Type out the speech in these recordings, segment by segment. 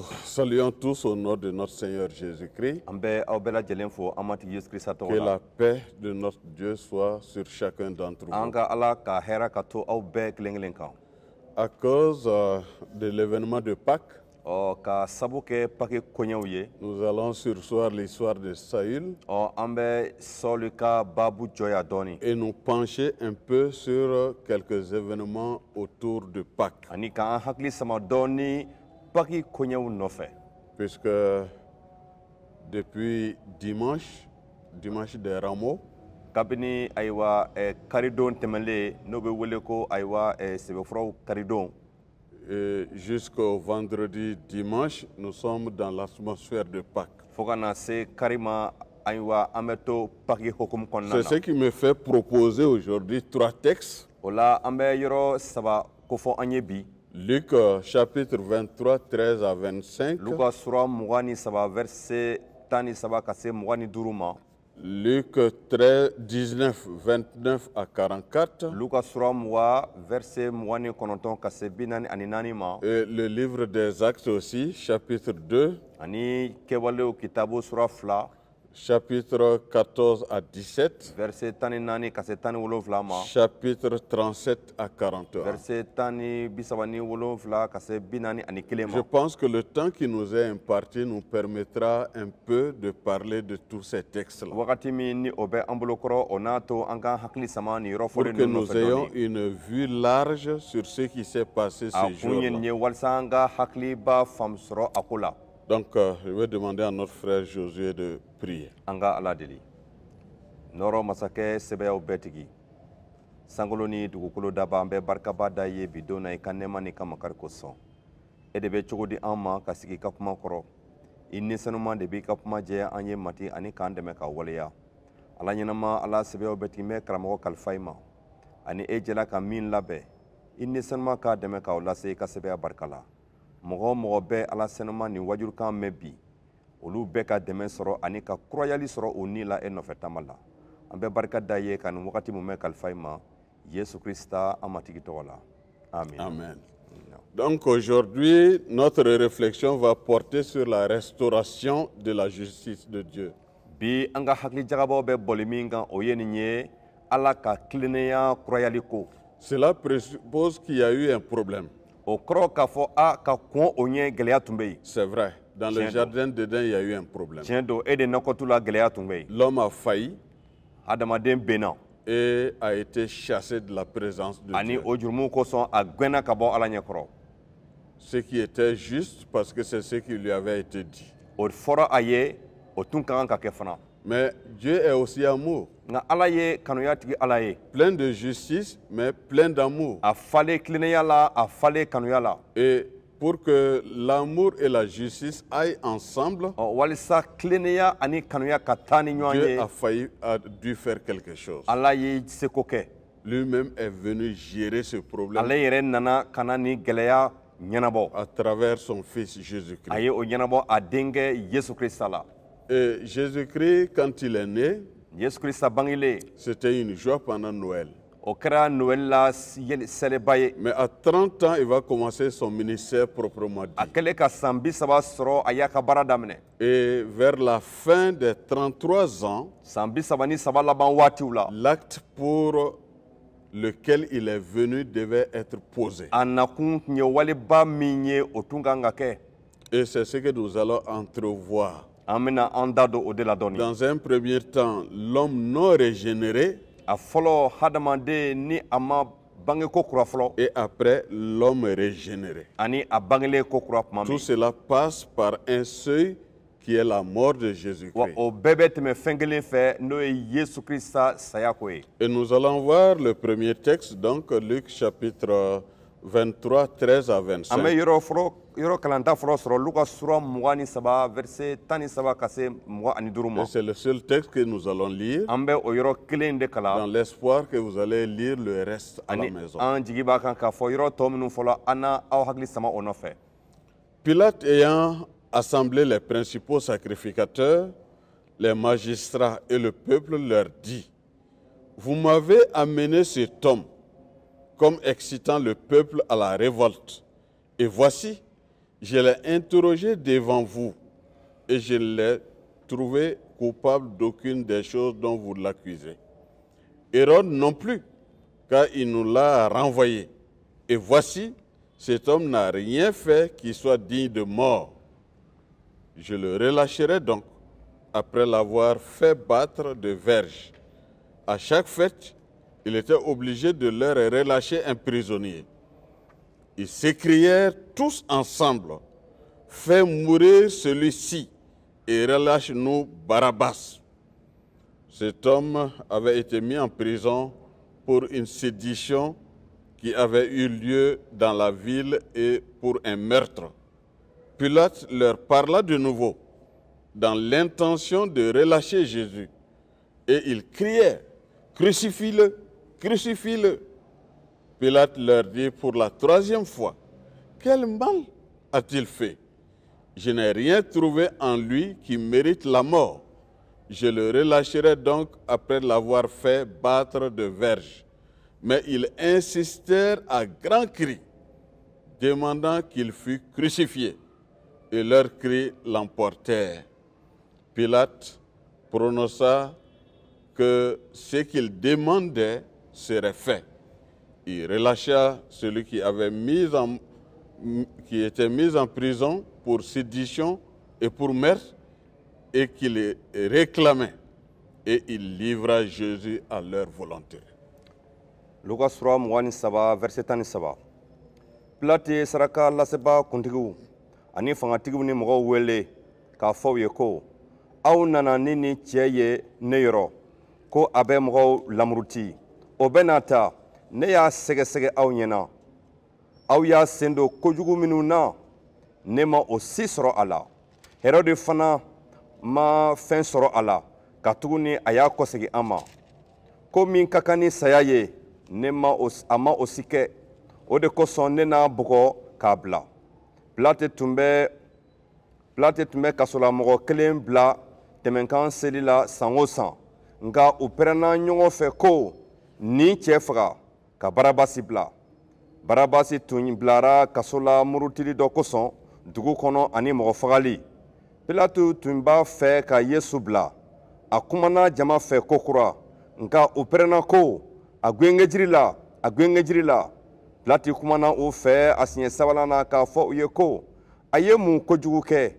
Nous saluons tous au nom de notre Seigneur Jésus-Christ. Que la paix de notre Dieu soit sur chacun d'entre vous. À cause de l'événement de Pâques, nous allons sursoir l'histoire de Saül et nous pencher un peu sur quelques événements autour de Pâques. Puisque depuis dimanche des Rameaux, et jusqu'au vendredi dimanche, nous sommes dans l'atmosphère de Pâques. C'est ce qui me fait proposer aujourd'hui 3 textes. Luc chapitre 23, 13 à 25. Luc 19, 29 à 44. Et le livre des Actes aussi, chapitre 2. Chapitre 14 à 17. Chapitre 37 à 41. Je pense que le temps qui nous est imparti nous permettra un peu de parler de tous ces textes-là. Pour que nous ayons une vue large sur ce qui s'est passé ces jours-là. Donc, je vais demander à notre frère Josué de prier. Sangoloni dugukolo daba an bɛ barikaba da ye bi don na I ka nɛɛma ni ka makari kosɔn e de bɛ cogo di an ma ka sigi ka kuma kɔrɔ I nisanuma de b'i ka kuma jɛya an ye mati ani k'an dɛmɛ ka waleya ala ɲɛnama ala sɛbɛw bɛ tigi mɛ karamɔgɔ kalifa I ma ani e jɛla ka min labɛn I nisanuma k'a dɛmɛ k'aw lase I ka sɛbɛya barika la mɔgɔ o mɔgɔ bɛ ala sɛnɛma ni wajurukan mɛn bi olu bɛɛ ka dɛmɛ sɔrɔ ani ka kurayali sɔrɔ u ni la e nɔfɛ taama la an bɛ barika da ye ka nin wagati mun mɛ kalifa I ma Jésus Christ amatigi tɔgɔ la. Amen. Amen. Donc aujourd'hui, notre réflexion va porter sur la restauration de la justice de Dieu. Bi an ka hakili jagabɔ bɛ boli min kan o ye nin ye ala ka tilennenya kurayali ko. Cela présuppose qu'il y a eu un problème. O kɔrɔ k'a fɔ a ka kɔn o ɲɛ gɛlɛya tun bɛ yen. C'est vrai. Dans le jardin d'Éden, il y a eu un problème. Tiɲɛ don e de nɔkɔtu la gɛlɛya tun bɛ yen. L'homme a failli. Adamaden benna. Et a été chassé de la présence de Dieu. Ce qui était juste parce que c'est ce qui lui avait été dit. Mais Dieu est aussi amour. Plein de justice, mais plein d'amour. Et pour que l'amour et la justice aillent ensemble, Dieu a dû faire quelque chose. Lui-même est venu gérer ce problème à travers son Fils Jésus-Christ. Et Jésus-Christ, quand il est né, c'était une joie pendant Noël. Mais à 30 ans, il va commencer son ministère proprement dit. Et vers la fin des 33 ans, l'acte pour lequel il est venu devait être posé. Et c'est ce que nous allons entrevoir. Dans un premier temps, l'homme non régénéré, et après l'homme régénéré. Tout cela passe par un seuil qui est la mort de Jésus-Christ. Et nous allons voir le premier texte, donc Luc chapitre 23, 13 à 25. Et c'est le seul texte que nous allons lire, dans l'espoir que vous allez lire le reste à la maison. Pilate ayant assemblé les principaux sacrificateurs, les magistrats et le peuple, leur dit: vous m'avez amené cet homme comme excitant le peuple à la révolte. Et voici, Je l'ai interrogé devant vous et je ne l'ai trouvé coupable d'aucune des choses dont vous l'accusez. Hérode non plus, car il nous l'a renvoyé. Et voici, cet homme n'a rien fait qui soit digne de mort. Je le relâcherai donc, après l'avoir fait battre de verges. À chaque fête, il était obligé de leur relâcher un prisonnier. Ils s'écrièrent tous ensemble, « Fais mourir celui-ci et relâche-nous Barabbas. » Cet homme avait été mis en prison pour une sédition qui avait eu lieu dans la ville et pour un meurtre. Pilate leur parla de nouveau dans l'intention de relâcher Jésus. Et ils criaient, « Crucifie-le, crucifie-le » Pilate leur dit pour la troisième fois, « Quel mal a-t-il fait? Je n'ai rien trouvé en lui qui mérite la mort. Je le relâcherai donc après l'avoir fait battre de verges. » Mais ils insistèrent à grands cris, demandant qu'il fût crucifié. Et leurs cris l'emportèrent. Pilate prononça que ce qu'ils demandaient serait fait. Il relâcha celui qui était mis en prison pour sédition et pour meurtre et qui les réclamait. Et il livra Jésus à leur volonté. Luka sura 23 verset 13. Pilate saraka laseba kuntigiw ani fangatigiw ni mɔgɔw wele k'a fɔ u ye ko aw nana ni nin cɛ ye ne yɔrɔ ko a bɛ mɔgɔw lamuruti o bɛ n'a ta ne y'a sɛgɛsɛgɛ aw ɲɛna aw y'a sen don kojugu minnu na ne ma o si sɔrɔ a la Herode fana ma fɛn sɔrɔ a la ka tuguni a y'a kɔsegi an ma ko min ka kan ni saya ye a ma o si kɛ o de kosɔn ne n'a bugɔ k'a bila Pilate tun bɛ kasolamɔgɔ kelen bila tɛmɛnkan seli la san o san nka u pɛrɛnna ɲɔgɔn fɛ ko nin cɛ faga ka Barabasi bila Barabasi tun bilara kaso la murutili dɔ kosɔn dugu kɔnɔ ani mɔgɔ fagali Pilate tun b'a fɛ ka Yesu bila a kumana jama fɛ kokura nka u pɛrɛnna ko a gwengejiri la Pilate kumana u fɛ a siɲɛ sabanan na k'a fɔ u ye ko a ye mun kojugu kɛ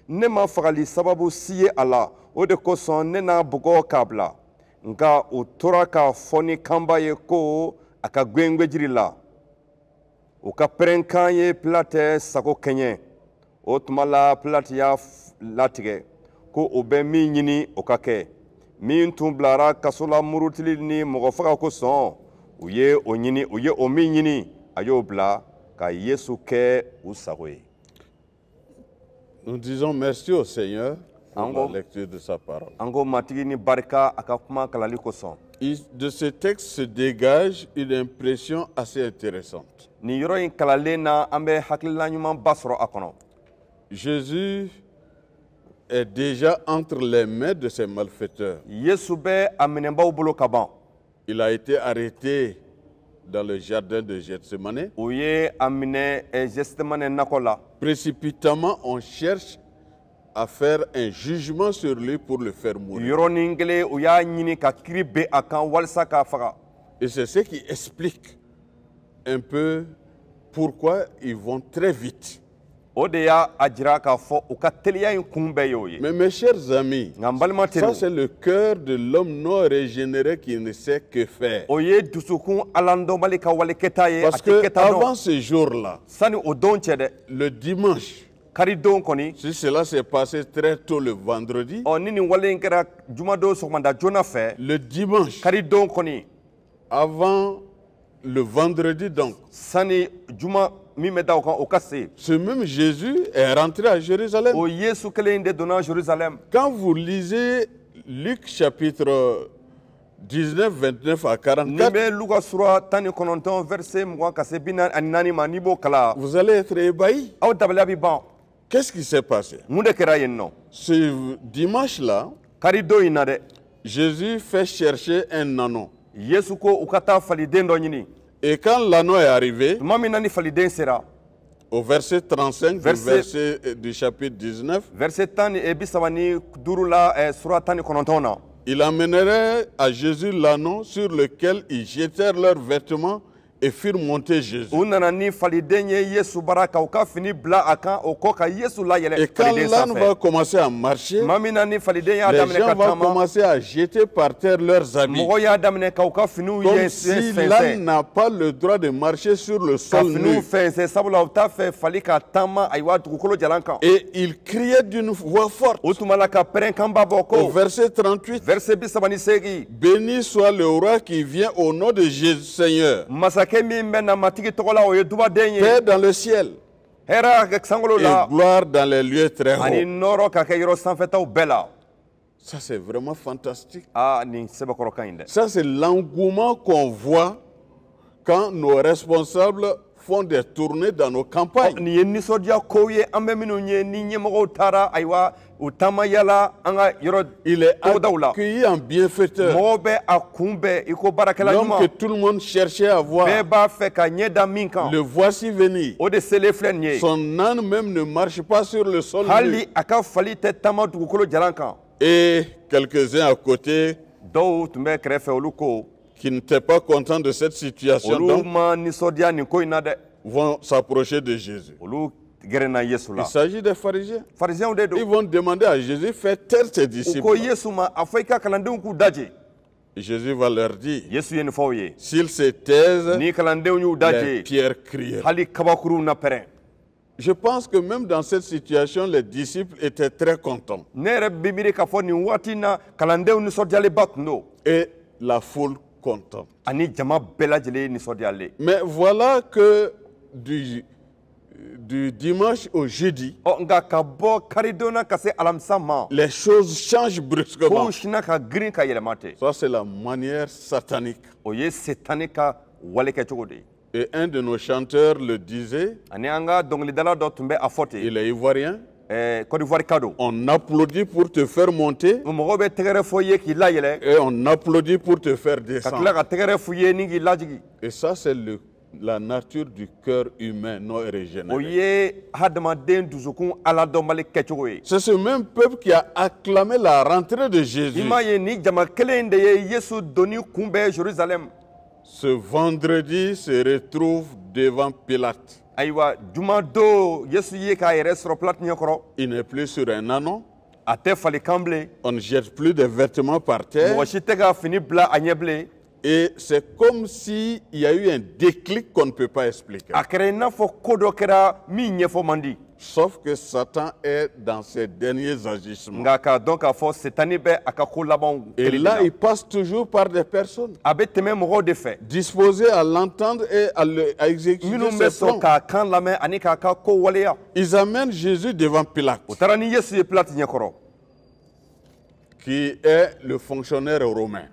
ne ma fagali sababu si ye a la o de kosɔn ne n'a bugɔ k'a bila nka u tora k'a fɔ ni kanba ye ko a ka gwengejiri la u ka pɛrɛnkan ye Pilate sago kɛɲɛ o tuma la Pilate y'a latigɛ ko o bɛ min ɲini o ka kɛ min tun bilara kaso la murutili ni mɔgɔ faga kosɔn u ye o min ɲini a y'o bila ka Yesu kɛ u sago ye. Nous disons merci au Seigneur pour la lecture de sa parole. Ango matigi ni barika a ka kuma kalali kosɔn. De ce texte se dégage une impression assez intéressante. Ni yɔrɔ in kalalen na an bɛ hakilina ɲumanba sɔrɔ a kɔnɔ. Jésus est déjà entre les mains de ces malfaiteurs. Yesu bɛ a minɛbaaw bolo ka ban. Il a été arrêté dans le jardin de Gethsemane. U ye a minɛ Gethsemane nakɔ la. Précipitamment, on cherche à faire un jugement sur lui pour le faire mourir. Yɔrɔnin kelen u y'a ɲini ka kiiri ben a kan walasa k'a faga. Et c'est ce qui explique un peu pourquoi ils vont très vite. O de y'a jira k'a fɔ u ka teliya in kun bɛɛ y'o ye. Mais mes chers amis, ça c'est le cœur de l'homme non régénéré qui ne sait que faire. O ye dusukun alandɔnbali ka walikɛta ye. Parce que avant ce jour-là, sani o don cɛ dɛ. le dimanche, karidon kɔni. si cela s'est passé très tôt le vendredi, ni nin wale in kɛra jumadon sɔgɔmada joona fɛ. le dimanche, karidon kɔni. avant le vendredi donc, sani juma min bɛ da o kan o ka se. ce même Jésus est rentré à Jérusalem. O Yesu kelen in de donna Jérusalem. Quand vous lisez Luc chapitre 19, 29 à 44, vous allez être ébahis. Qu'est-ce qui s'est passé? Ce dimanche-là, Jésus fait chercher un ânon. Et quand l'ânon est arrivé, au verset 35 du chapitre 19, verset 10 et bisabani durula sura 19 na. il amènerait à Jésus l'anneau sur lequel ils jetèrent leurs vêtements et firent monter Jésus. Et quand l'âne va commencer à marcher, les gens vont commencer à jeter par terre leurs habits. Comme si l'âne n'a pas le droit de marcher sur le sol nu. Et il criait d'une voix forte. Au verset 38, béni soit le roi qui vient au nom de Jésus Seigneur. Paix dans le ciel et gloire dans les lieux très hauts. Ça, c'est vraiment fantastique. Ça, c'est l'engouement qu'on voit quand nos responsables font des tournées dans nos campagnes. Il est accueilli en bienfaiteur. L'homme que tout le monde cherchait à voir. Le voici venir. Son âne même ne marche pas sur le sol. Et quelques-uns à côté qui n'étaient pas contents de cette situation vont s'approcher de Jésus. Il s'agit des pharisiens. Ils vont demander à Jésus, fais taire ses disciples. Jésus va leur dire, s'ils se taisent, les pierres crient. Je pense que même dans cette situation, les disciples étaient très contents. Et la foule contente. Mais voilà que du dimanche au jeudi, les choses changent brusquement. Ça, c'est la manière satanique. Et un de nos chanteurs le disait, il est ivoirien. On applaudit pour te faire monter et on applaudit pour te faire descendre. Et ça, c'est la nature du cœur humain non régénéré. C'est ce même peuple qui a acclamé la rentrée de Jésus. Ce vendredi se retrouve devant Pilate. Il n'est plus sur un ânon. On ne jette plus de vêtements par terre. Et c'est comme s'il y a eu un déclic qu'on ne peut pas expliquer. Sauf que Satan est dans ses derniers agissements. Et là, il passe toujours par des personnes disposées à l'entendre et à exécuter ses plans. Ils amènent Jésus devant Pilate, qui est le fonctionnaire romain.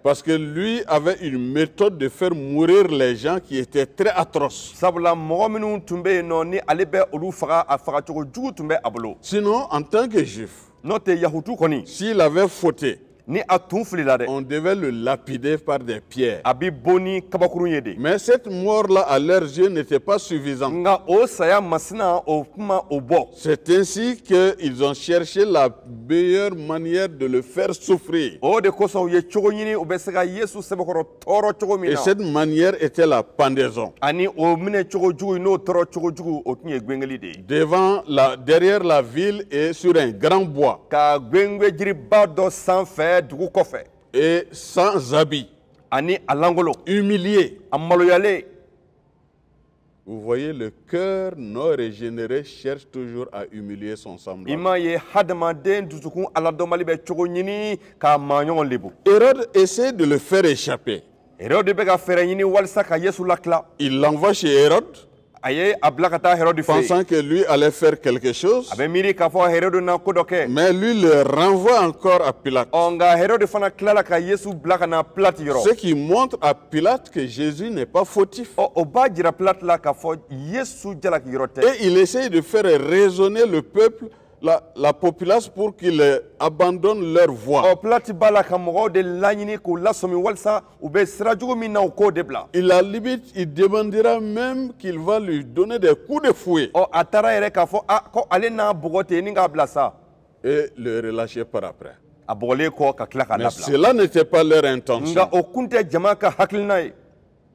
Parce que lui avait une méthode de faire mourir les gens qui était très atroce. Sinon, en tant que juif, s'il avait fauté, on devait le lapider par des pierres. Mais cette mort-là, à leurs yeux, n'était pas suffisante. C'est ainsi qu'ils ont cherché la meilleure manière de le faire souffrir. Et cette manière était la pendaison. Derrière la ville et sur un grand bois. Et sans habit, humilié. Vous voyez, le cœur non régénéré cherche toujours à humilier son semblable. Hérode essaie de le faire échapper. Il l'envoie chez Hérode, pensant que lui allait faire quelque chose, mais lui le renvoie encore à Pilate. Ce qui montre à Pilate que Jésus n'est pas fautif. Et il essaye de faire raisonner le peuple la populace pour qu'ils abandonnent leur voie. o plate bala ka mɔgɔw de laɲini k'u lasomi walisa u bɛ sira jugu min na u k'o de bila Il a limite, il demandera même qu'il va lui donner des coups de fouet a taara yɛrɛ k'a fɔ ko ale n'a bɔgɔ ten ni k'a bila sa et le relâcher par après. a bɔgɔlen kɔ ka tila k'a Mais labila cela n'était pas leur intention. nka o kun tɛ jama ka hakilina ye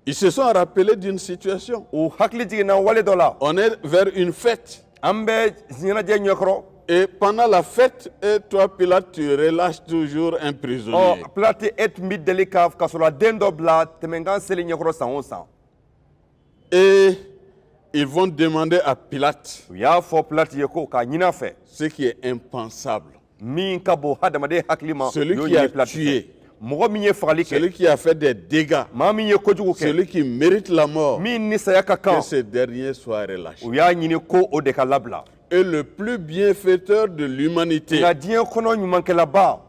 Ils se sont rappelés d'une situation. u hakili jiginna wale dɔ la On est vers une fête. an bɛ ɲɛnajɛ ɲɛkɔrɔ Et pendant la fête, et toi, Pilate, tu relâches toujours un prisonnier. Pilate e tun bɛ deli ka sɔrɔ a den dɔ bila tɛmɛnkan seli ɲɛkɔrɔ san o san Et ils vont demander à Pilate u y'a fɔ Pilate ye ko k'a ɲin'a fɛ ce qui est impensable. min ka bon hadamaden hakili ma Celui y'o qui a ɲini Pilate fɛ. tué, mɔgɔ min ye fagali celui kɛ qui a fait des dégâts, maa min ye kojugu kɛ celui qui mérite la mort, min ni saya ka kan que ce dernier soit relâché. u y'a ɲini ko o de ka labila Et le plus bienfaiteur de l'humanité nka diɲɛ kɔnɔ ɲumankɛlaba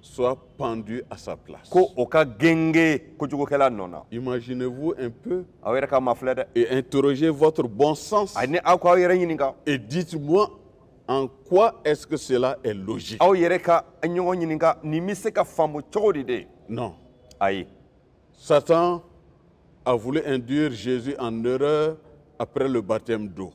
soit pendu à sa place. ko o ka genge kojugukɛla nɔ na Imaginez-vous un peu aw yɛrɛ ka ma filɛ dɛ et interrogez votre bon sens a ni aw k'aw yɛrɛ ɲininka et dites-moi en quoi est-ce que cela est logique. aw yɛrɛ ka ɲɔgɔn ɲininka nin bɛ se ka faamu cogo di de Non. ayi Satan a voulu induire Jésus en erreur après le baptême d'eau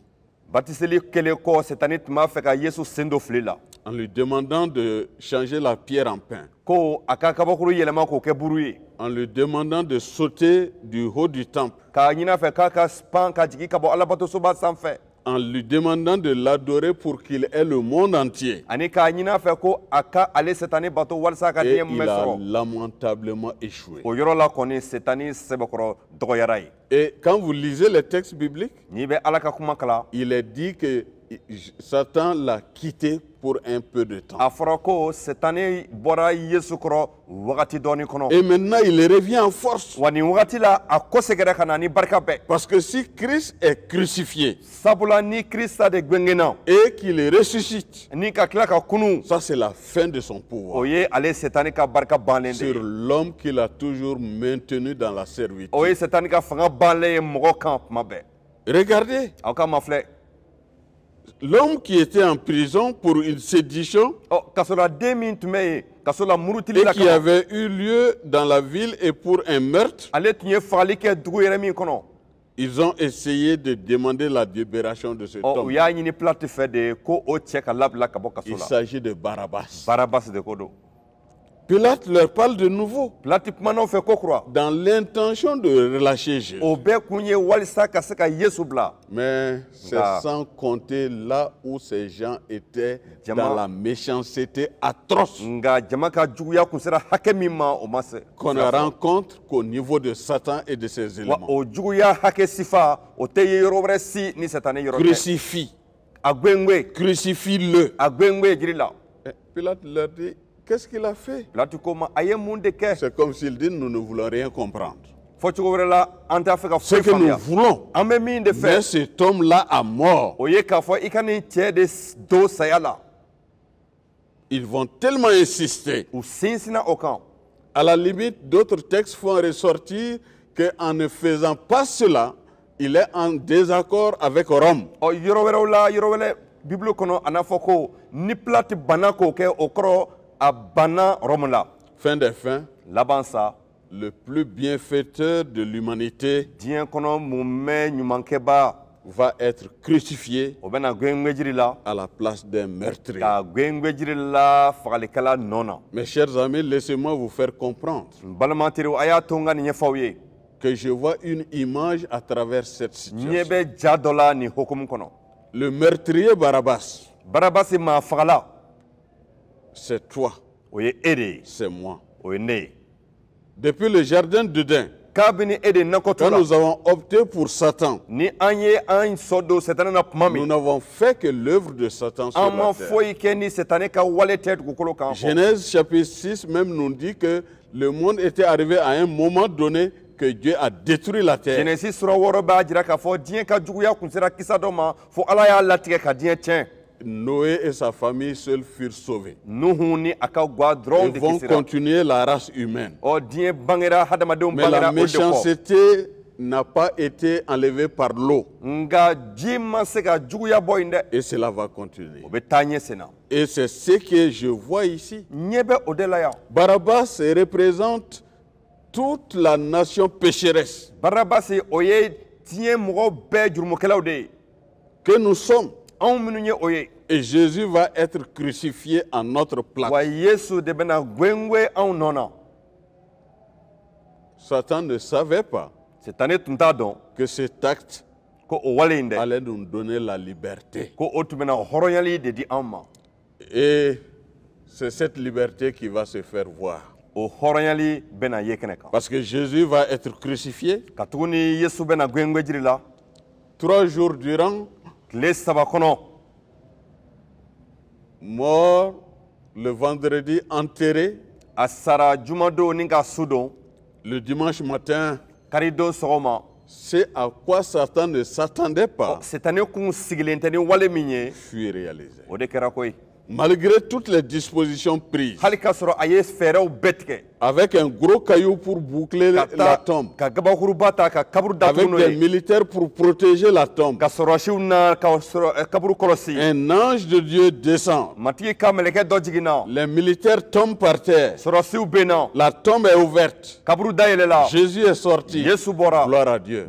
batiseli kɛlen kɔ setani tun b'a fɛ ka yesu sen dɔ fili la en lui demandant de changer la pierre en pain, ko a ka kabakuru yɛlɛma k'o kɛ buru ye en lui demandant de sauter du haut du temple, k'a ɲin'a fɛ k'a ka pan ka jigin ka bɔ alabatosoba sanfɛ en lui demandant de l'adorer pour qu'il ait le monde entier. ani k'a ɲin'a fɛ ko a ka ale setani bato walasa a ka Et diɲɛ il bɛɛ a sɔrɔ lamentablement échoué. o yɔrɔ la kɔni setani sɛbɛkɔrɔ dɔgɔyara ye Et quand vous lisez les textes bibliques, n'i bɛ ala ka kuma kalan il est dit que Satan l'a quitté pour un peu de temps. a fɔra ko setani bɔra yesu kɔrɔ wagati dɔɔni kɔnɔ Et maintenant, il revient en force. wa nin wagati la a kɔ seginna ka na ni barika bɛɛ Parce que si Christ est crucifié sabula ni krista de gwengenna et qu'il ressuscite, ni ka tila ka kunu ça c'est la fin de son pouvoir o ye ale setani ka barika bannen de sur ye l'homme qu'il a toujours maintenu dans la servitude. o ye setani ka fanga bannen ye mɔgɔ kan tuma bɛɛ Regardez, aw ka ma filɛ l'homme qui était en prison pour une sédition kaso la den min tun bɛ yen kaso la murutili et la qui kama avait eu lieu dans la ville et pour un meurtre, ale tun ye fagali kɛ dugu yɛrɛ min kɔnɔ ils ont essayé de demander la libération de cet u homme. y'a ɲini Pilate fɛ de ko o cɛ ka labila ka bɔ kaso Il la s'agit de Barabbas. barabasi de ko don Pilate leur parle de nouveau Pilate kumana u fɛ ko kura dans l'intention de relâcher Jésus. o bɛɛ kun ye walisa ka se ka yesu bila Mais c'est Nga. sans compter là où ces gens étaient Jama. dans la méchanceté atroce nka jama ka juguya kun sera hakɛ min ma o ma se qu'on ne rencontre qu'au niveau de Satan et de ses wa éléments. o juguya hakɛ sifa o tɛ ye yɔrɔ wɛrɛ si ni satani yɔrɔ tɛ Crucifie, a gwengwe crucifie-le. a gwengwe jiri la Et Pilate leur dit, qu'est-ce qu'il a fait? Pilate ko ma a ye mun de kɛ C'est comme s'il dit, nous ne voulons rien comprendre. fɔ cogo wɛrɛ la an t'a fɛ ka Ce foyi que nous faamuya voulons, an bɛ min de mais fɛ cet homme-là a mort. o ye k'a fɔ i ka nin cɛ de don saya la Ils vont tellement insister. u sinsinna o kan À la limite, d'autres textes font ressortir qu'en ne faisant pas cela, il est en désaccord avec Rome. ɔ yɔrɔ wɛrɛw la yɔrɔ wɛrɛ bibulu kɔnɔ a n'a fɔ ko ni Pilate banna k'o kɛ o kɔrɔ a banna Rɔmu la Fin des fins, laban sa le plus bienfaiteur de l'humanité diɲɛ kɔnɔ mun mɛ ɲumankɛba va être crucifié o bɛna gwengwe jiri la à la place d'un meurtrier. ka gwengwe jiri la fagalikɛla nɔ na Mes chers amis, laissez-moi vous faire comprendre n balimateriw a y'a to n ka nin ɲɛfɔw ye que je vois une image à travers cette ɲɛ situation. bɛ ja dɔ la nin hokumu kɔnɔ Le meurtrier Barabbas, barabasi maa fagala c'est toi, o ye e de ye c'est moi. o ye ne ye Depuis le jardin d'Éden, kabini e de nakɔto quand la nous avons opté pour Satan, ni an ye an sɔ don setani na tuma nous min n'avons fait que l'œuvre de Satan sur an ma la terre. foyi kɛ ni setani ka wale tɛ dugukolo kan fɔ Genèse chapitre 6 même nous dit que le monde était arrivé à un moment donné que Dieu a détruit la terre. Genesi sura wɔɔrɔ b'a jira k'a fɔ diɲɛ ka juguya kun sera kisa dɔ ma fo ala y'a latigɛ ka diɲɛ tiɲɛ Noé et sa famille seuls furent sauvés. nuhu ni a ka gwa dɔrɔn Ils de vont kisira continuer la race humaine. ɔ diɲɛ bangera hadamadenw Mais la bangera o de kɔ méchanceté n'a pas été enlevé par l'eau. Et cela va continuer. Et c'est ce que je vois ici. Barabbas représente toute la nation pécheresse que nous sommes. Et Jésus va être crucifié en notre place. Satan ne savait pas que cet acte allait nous donner la liberté. Et c'est cette liberté qui va se faire voir. Parce que Jésus va être crucifié 3 jours durant, mort le vendredi, enterré le dimanche matin. C'est à quoi Satan ne s'attendait pas fut réalisé. Malgré toutes les dispositions prises, avec un gros caillou pour boucler la tombe, avec des militaires pour protéger la tombe, un ange de Dieu descend. Les militaires tombent par terre. La tombe est ouverte. Jésus est sorti. Gloire à Dieu.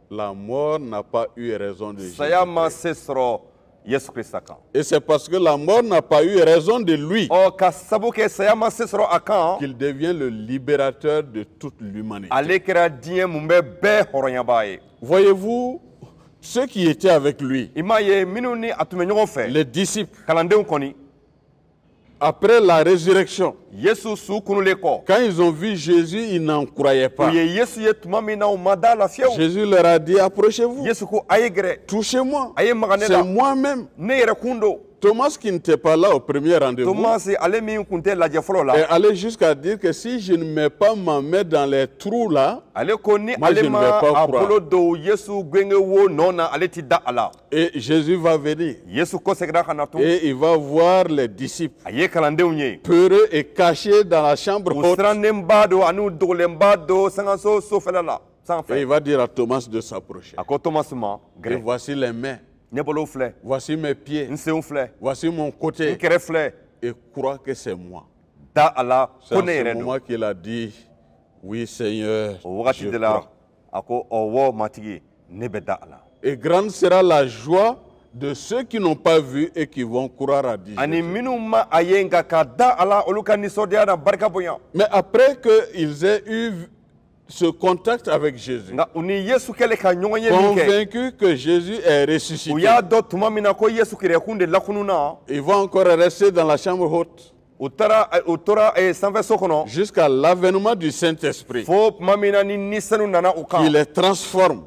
La mort n'a pas eu raison de Jésus. Et c'est parce que la mort n'a pas eu raison de lui qu'il devient le libérateur de toute l'humanité. Voyez-vous, ceux qui étaient avec lui, les disciples, après la résurrection, quand ils ont vu Jésus, ils n'en croyaient pas. Jésus leur a dit, approchez-vous, touchez-moi, c'est moi-même. Thomas, qui n'était pas là au premier rendez-vous, est allé jusqu'à dire que si je ne mets pas ma main dans les trous là, moi je ne vais pas croire. Et Jésus va venir et il va voir les disciples peureux et cachés dans la chambre haute. Et il va dire à Thomas de s'approcher. Et voici les mains. Voici mes pieds. Voici mon côté. Et crois que c'est moi. C'est à ce moment qu'il a dit, oui Seigneur, je crois. Et grande sera la joie de ceux qui n'ont pas vu et qui vont croire à Dieu. Mais après qu'ils aient eu ce contact avec Jésus, convaincu que Jésus est ressuscité, ils vont encore rester dans la chambre haute jusqu'à l'avènement du Saint-Esprit, qui les transforme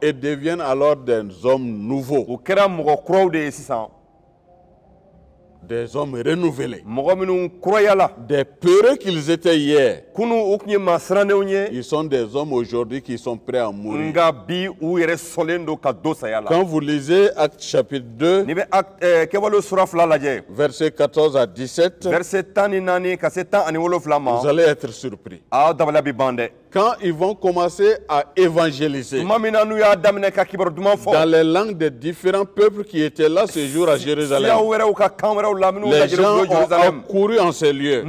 et deviennent alors des hommes nouveaux, des hommes renouvelés. Des peureux qu'ils étaient hier, ils sont des hommes aujourd'hui qui sont prêts à mourir. Quand vous lisez Actes chapitre 2, versets 14 à 17, vous allez être surpris. Quand ils vont commencer à évangéliser dans les langues des différents peuples qui étaient là ce jour à Jérusalem, les gens ont couru en ces lieux.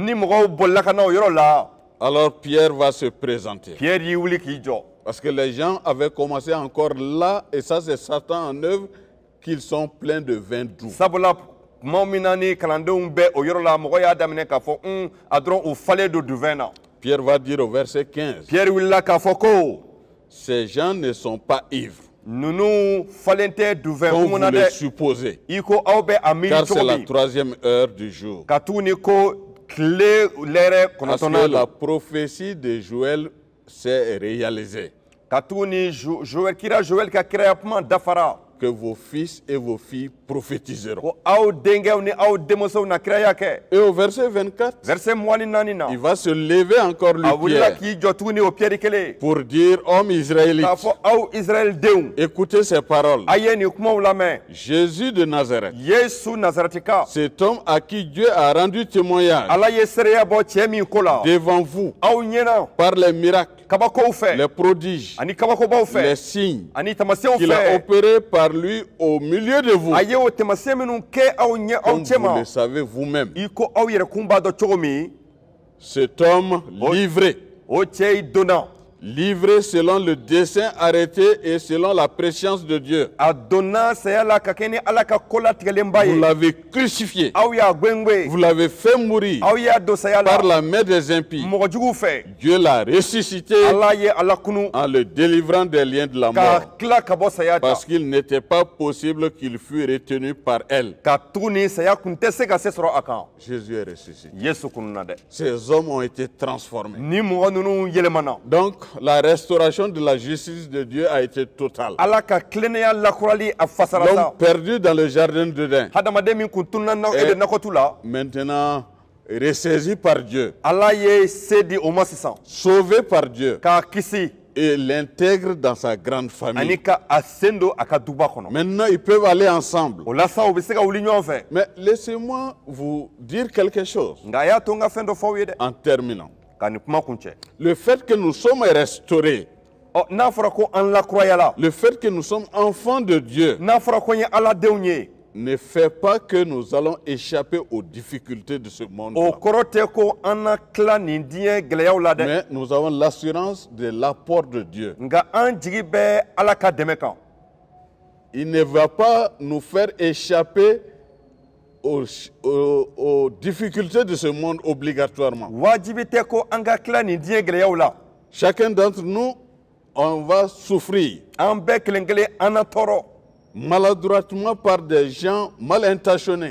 Alors Pierre va se présenter. Parce que les gens avaient commencé encore là, et ça c'est Satan en œuvre, qu'ils sont pleins de vin doux. Pierre va dire au verset 15, ces gens ne sont pas ivres, comme vous le supposez, car c'est la 3e heure du jour. Parce que la prophétie de Joël s'est réalisée. Que vos fils et vos filles prophétiseront. Et au verset 24, il va se lever encore lui Pierre pour dire, hommes israélites, écoutez ces paroles. Jésus de Nazareth, cet homme à qui Dieu a rendu témoignage devant vous par les miracles les prodiges, les signes qu'il a opérés par lui au milieu de vous. Comme vous le savez vous-même. Cet homme livré. Livré selon le dessein arrêté et selon la préscience de Dieu. Vous l'avez crucifié. Vous l'avez fait mourir par la main des impies. Dieu l'a ressuscité en le délivrant des liens de la mort. Parce qu'il n'était pas possible qu'il fût retenu par elle. Jésus est ressuscité. Ces hommes ont été transformés. Donc, la restauration de la justice de Dieu a été totale. L'homme perdu dans le jardin d'Éden est maintenant ressaisi par Dieu, sauvé par Dieu, et l'intègre dans sa grande famille. Maintenant, ils peuvent aller ensemble. Mais laissez-moi vous dire quelque chose en terminant. Le fait que nous sommes restaurés, le fait que nous sommes enfants de Dieu, ne fait pas que nous allons échapper aux difficultés de ce monde. Mais nous avons l'assurance de l'apport de Dieu. Il ne va pas nous faire échapper aux difficultés de ce monde obligatoirement. Chacun d'entre nous, on va souffrir maladroitement par des gens mal intentionnés.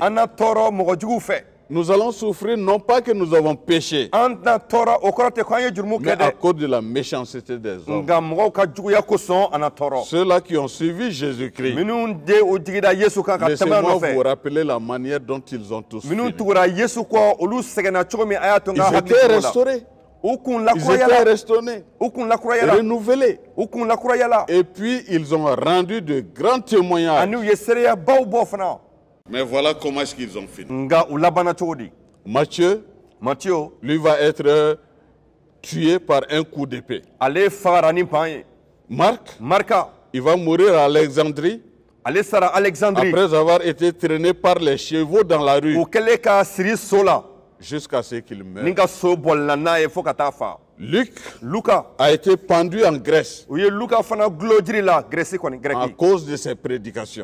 Nous allons souffrir non pas que nous avons péché, mais à cause de la méchanceté des hommes. Ceux-là qui ont suivi Jésus-Christ, laissez-moi vous rappeler la manière dont ils ont tous fini. Ils étaient restaurés. Ils étaient restaurés, renouvelés. Et puis ils ont rendu de grands témoignages. Mais voilà comment est-ce qu'ils ont fini. Matthieu, lui va être tué par un coup d'épée. Marc, il va mourir à Alexandrie après avoir été traîné par les chevaux dans la rue jusqu'à ce qu'il meure. Luc a été pendu en Grèce à cause de ses prédications.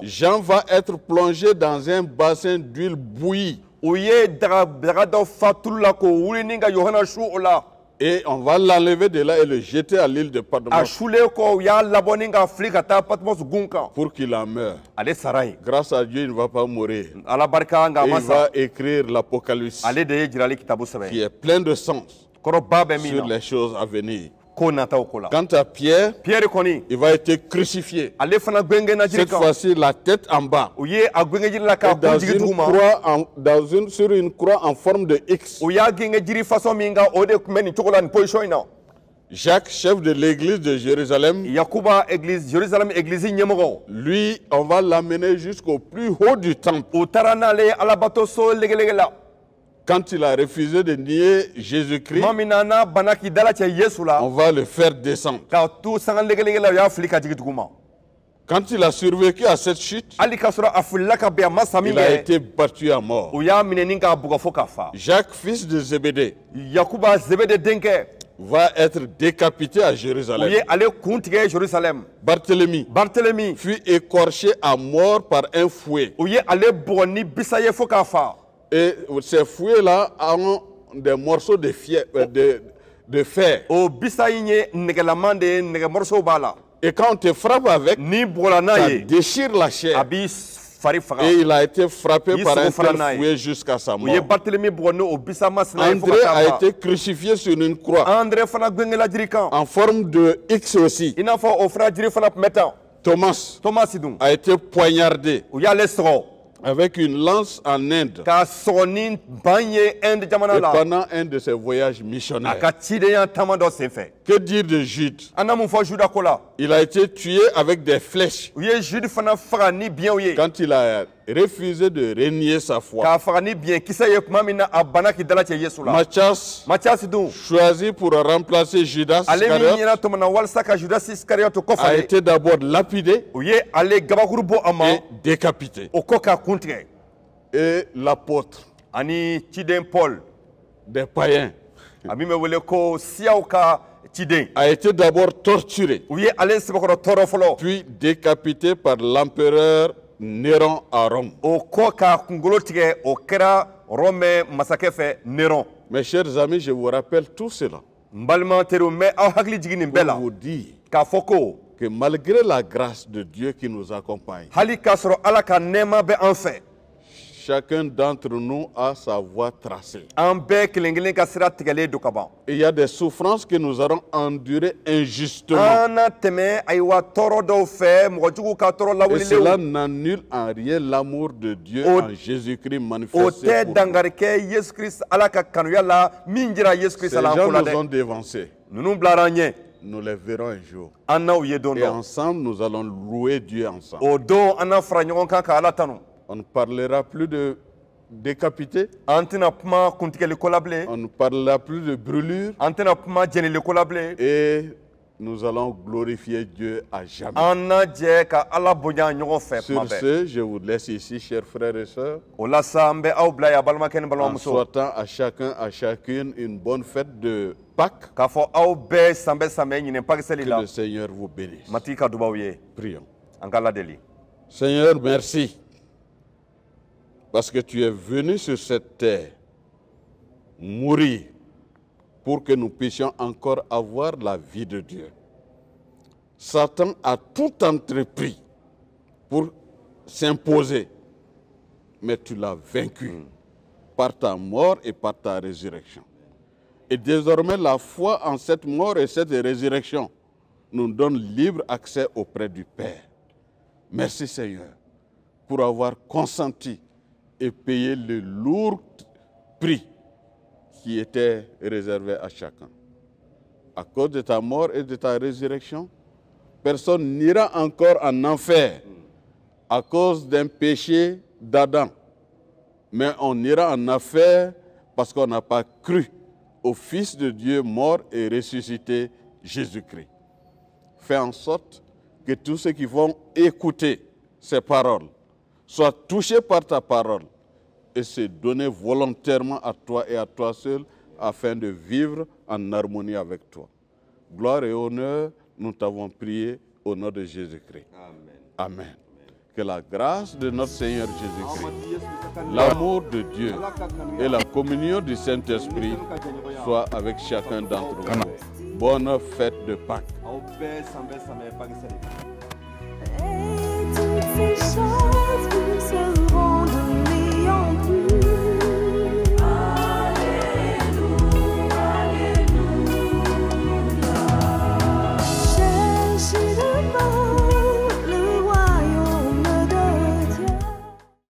Jean va être plongé dans un bassin d'huile bouillie. Et on va l'enlever de là et le jeter à l'île de Patmos pour qu'il en meure. Grâce à Dieu, il ne va pas mourir. Et il va écrire l'Apocalypse qui est plein de sens sur les choses à venir. Quant à Pierre, il va être crucifié. Cette fois-ci, la tête en bas. Et sur une croix en forme de X. Jacques, chef de l'église de Jérusalem, lui, on va l'amener jusqu'au plus haut du temple. Quand il a refusé de nier Jésus-Christ, on va le faire descendre. Quand il a survécu à cette chute, il a été battu à mort. Jacques, fils de Zébédée, va être décapité à Jérusalem. Barthélemy fut écorché à mort par un fouet. Et ces fouets-là ont des morceaux de fer. Et quand on te frappe avec, ça déchire la chair. Et il a été frappé par un tel fouet jusqu'à sa mort. André a été crucifié sur une croix en forme de X aussi. Thomas a été poignardé avec une lance en Inde. Et pendant un de ses voyages missionnaires. Que dire de Jude? Il a été tué avec des flèches u ye jude fana faga ni biɲɛw ye quand il a refusé de renier sa foi. k'a faga ni biɲɛ kisɛ ye tuma min na a banna k'i dala cɛ yesu la Mathias dun choisi pour remplacer Judas ale min Iscariote ɲɛna tuma na walasa ka judas iskariyɔti a kɔfale été d'abord lapidé u ye ale gabakuru bɔ a ma et décapité. o kɔ k'a kun tigɛ Et l'apôtre ani ciden paul des païens a min bɛ wele ko siyaw ka ciden a été d'abord torturé, u ye ale sɛbɛkɔrɔ tɔɔrɔ fɔlɔ puis décapité par l'empereur Néron à Rome. o kɔ k'a kunkolo tigɛ o kɛra rɔmɛ masakɛ fɛ neron Mes chers amis, je vous rappelle tout cela n balima teriw n bɛ aw hakili jigin nin bɛɛ pour la vous dire k'a fɔ ko que malgré la grâce de Dieu qui nous accompagne, hali k'a sɔrɔ ala ka nɛɛma bɛ an fɛ chacun d'entre nous a sa voie tracée. an bɛɛ kelen kelen ka sira tigɛlen don ka ban Et il y a des souffrances que nous allons endurer injustement. an na tɛmɛ ayiwa tɔɔrɔ dɔw fɛ mɔgɔ jugu ka tɔɔrɔ Et cela lawulilenw n'annule en rien l'amour de Dieu Au- en Jésus-Christ o manifesté tɛ pour nous. dangari kɛ yesu kirisi ala ka kanuya la min jira yesu Ces kirisi la an gens ko la nous ont dɛ dévancés. ninnu bilara an ɲɛ Nous les verrons un jour. an n'aw ye don Et dɔ ensemble, nous allons louer Dieu ensemble. o don an na fara ɲɔgɔn kan ka ala tanu On ne parlera plus de décapité, an tɛna kuma kuntigɛliko la bilen on ne parlera plus de brûlure an tɛna kuma jɛniliko la bilen et nous allons glorifier Dieu à jamais. an na jɛ ka ala bonya ɲɔgɔn fɛ kuma Sur bɛɛ ce, je vous laisse ici, chers frères et sœurs, o la sa n bɛ aw bila yan balimakɛ ni en balimamuso souhaitant à chacun, à chacune une bonne fête de Pâques. k'a fɔ aw bɛɛ san bɛ san bɛ ɲinɛ pakisɛli Que la le Seigneur vous bénisse. matigi ka dubaw ye Prions. an ka ladeli Seigneur, merci parce que tu es venu sur cette terre mourir pour que nous puissions encore avoir la vie de Dieu. Satan a tout entrepris pour s'imposer, mais tu l'as vaincu par ta mort et par ta résurrection. Et désormais, la foi en cette mort et cette résurrection nous donne libre accès auprès du Père. Merci Seigneur pour avoir consenti et payé le lourd prix qui était réservé à chacun. À cause de ta mort et de ta résurrection, personne n'ira encore en enfer à cause d'un péché d'Adam. Mais on ira en enfer parce qu'on n'a pas cru au Fils de Dieu mort et ressuscité, Jésus-Christ. Fais en sorte que tous ceux qui vont écouter ces paroles soient touchés par ta parole et se donner volontairement à toi et à toi seul afin de vivre en harmonie avec toi. Gloire et honneur, nous t'avons prié au nom de Jésus-Christ. Amen. Amen. Que la grâce de notre Seigneur Jésus-Christ, l'amour de Dieu et la communion du Saint-Esprit soient avec chacun d'entre vous. Bonne fête de Pâques. aw bɛɛ san bɛ san bɛ pakisɛli Et toutes ces choses